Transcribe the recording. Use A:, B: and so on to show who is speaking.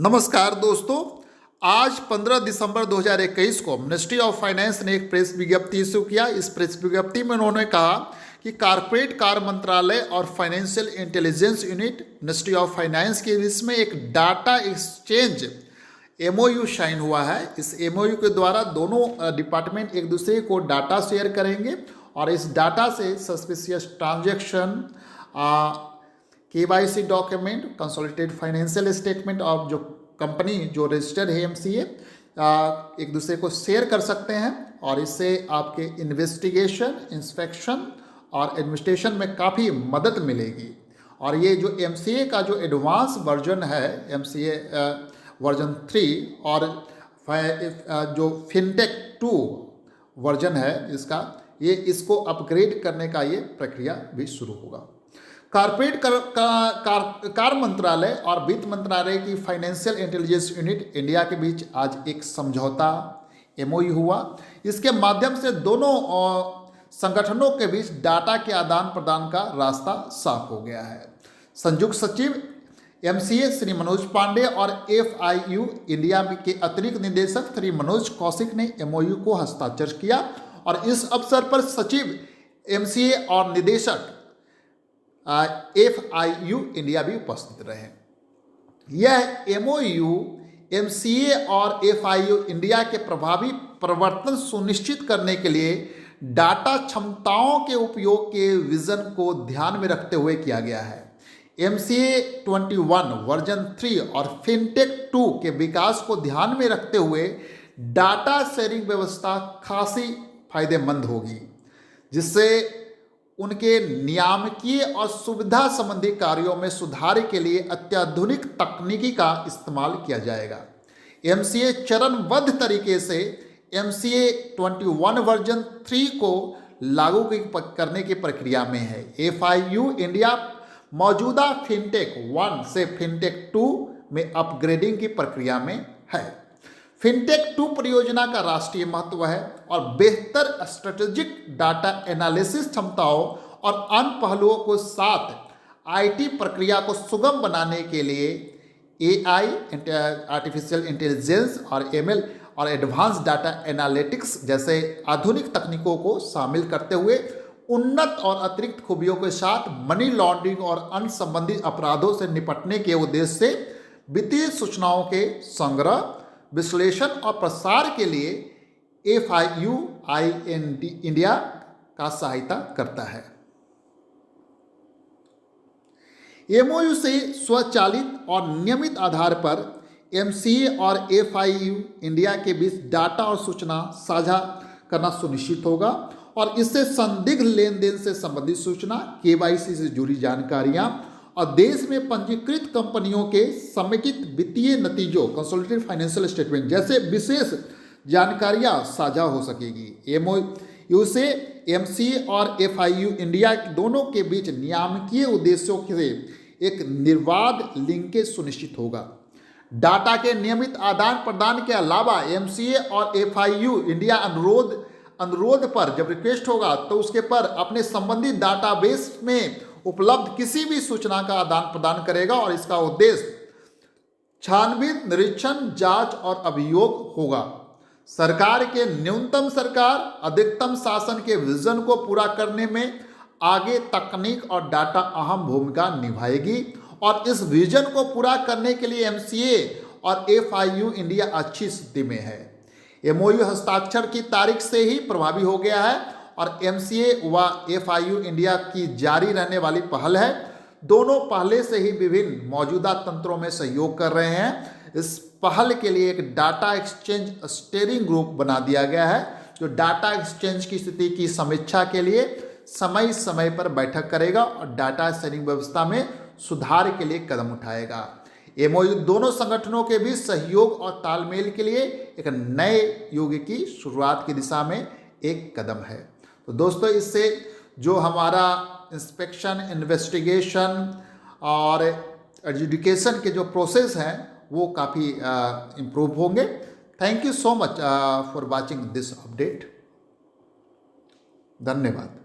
A: नमस्कार दोस्तों, आज 15 दिसंबर 2021 को मिनिस्ट्री ऑफ फाइनेंस ने एक प्रेस विज्ञप्ति इशू किया। इस प्रेस विज्ञप्ति में उन्होंने कहा कि कारपोरेट कार्य मंत्रालय और financial intelligence unit ministry of finance के बीच में एक डाटा एक्सचेंज एमओयू साइन हुआ है। इस एमओयू के द्वारा दोनों डिपार्टमेंट एक दूसरे को डाटा शेयर करेंगे और इस डाटा से suspicious transaction, KYC document, consolidated financial statement और जो कंपनी जो रजिस्टर्ड है MCA एक दूसरे को शेयर कर सकते हैं और इससे आपके इन्वेस्टिगेशन, इंस्पेक्शन और एडमिनिस्ट्रेशन में काफ़ी मदद मिलेगी। और ये जो MCA का जो एडवांस वर्जन है, MCA वर्जन 3 और जो फिनटेक 2 वर्जन है इसको अपग्रेड करने का ये प्रक्रिया भी शुरू होगा। कारपोरेट कार्य मंत्रालय और वित्त मंत्रालय की फाइनेंशियल इंटेलिजेंस यूनिट इंडिया के बीच आज एक समझौता MOU हुआ। इसके माध्यम से दोनों संगठनों के बीच डाटा के आदान प्रदान का रास्ता साफ हो गया है। संयुक्त सचिव MCA श्री मनोज पांडे और FIU इंडिया के अतिरिक्त निदेशक श्री मनोज कौशिक ने MOU को हस्ताक्षर किया और इस अवसर पर सचिव MCA और निदेशक FIU इंडिया भी उपस्थित रहे। यह MOU MCA और FIU इंडिया के प्रभावी प्रवर्तन सुनिश्चित करने के लिए डाटा क्षमताओं के उपयोग के विजन को ध्यान में रखते हुए किया गया है। MCA 21 वर्जन 3 और फिनटेक 2 के विकास को ध्यान में रखते हुए डाटा शेयरिंग व्यवस्था खासी फायदेमंद होगी, जिससे उनके नियामकीय और सुविधा संबंधी कार्यों में सुधार के लिए अत्याधुनिक तकनीकी का इस्तेमाल किया जाएगा। MCA चरणबद्ध तरीके से MCA 21 वर्जन 3 को लागू करने की प्रक्रिया में है। FIU इंडिया मौजूदा फिनटेक 1 से फिनटेक 2 में अपग्रेडिंग की प्रक्रिया में है। फिनटेक 2 परियोजना का राष्ट्रीय महत्व है और बेहतर स्ट्रेटेजिक डाटा एनालिसिस क्षमताओं और अन्य पहलुओं को साथ IT प्रक्रिया को सुगम बनाने के लिए AI आर्टिफिशियल इंटेलिजेंस और ML और एडवांस डाटा एनालिटिक्स जैसे आधुनिक तकनीकों को शामिल करते हुए उन्नत और अतिरिक्त खूबियों के साथ मनी लॉन्ड्रिंग और अन्य संबंधित अपराधों से निपटने के उद्देश्य से वित्तीय सूचनाओं के संग्रह, विश्लेषण और प्रसार के लिए FIU इंडिया का सहायता करता है। MOU से स्वचालित और नियमित आधार पर MCA और FIU इंडिया के बीच डाटा और सूचना साझा करना सुनिश्चित होगा और इससे संदिग्ध लेन देन से संबंधित सूचना, KYC से जुड़ी जानकारियां और देश में पंजीकृत कंपनियों के समेकित वित्तीय नतीजों, कंसोलिडेटेड फाइनेंशियल स्टेटमेंट जैसे विशेष जानकारियां साझा हो सकेगी। MOU से MCA और FIU इंडिया दोनों के बीच नियामकीय उद्देश्यों से एक निर्बाध लिंकेज सुनिश्चित होगा। डाटा के नियमित आदान प्रदान के अलावा MCA और FIU इंडिया अनुरोध पर जब रिक्वेस्ट होगा तो उसके पर अपने संबंधित डाटाबेस में उपलब्ध किसी भी सूचना का आदान प्रदान करेगा और इसका उद्देश्य छानबीन, निरीक्षण, जांच और अभियोग होगा। सरकार के न्यूनतम सरकार अधिकतम शासन के विजन को पूरा करने में आगे तकनीक और डाटा अहम भूमिका निभाएगी और इस विजन को पूरा करने के लिए MCA और FIU इंडिया अच्छी स्थिति में है। MOU हस्ताक्षर की तारीख से ही प्रभावी हो गया है और MCA व FIU इंडिया की जारी रहने वाली पहल है। दोनों पहले से ही विभिन्न मौजूदा तंत्रों में सहयोग कर रहे हैं। इस पहल के लिए एक डाटा एक्सचेंज स्टीयरिंग ग्रुप बना दिया गया है जो डाटा एक्सचेंज की स्थिति की समीक्षा के लिए समय समय पर बैठक करेगा और डाटा शेयरिंग व्यवस्था में सुधार के लिए कदम उठाएगा। MOU दोनों संगठनों के बीच सहयोग और तालमेल के लिए एक नए युग की शुरुआत की दिशा में एक कदम है। तो दोस्तों, इससे जो हमारा इंस्पेक्शन, इन्वेस्टिगेशन और एजुकेशन के जो प्रोसेस हैं वो काफ़ी इम्प्रूव होंगे। Thank you so much for watching this update. धन्यवाद।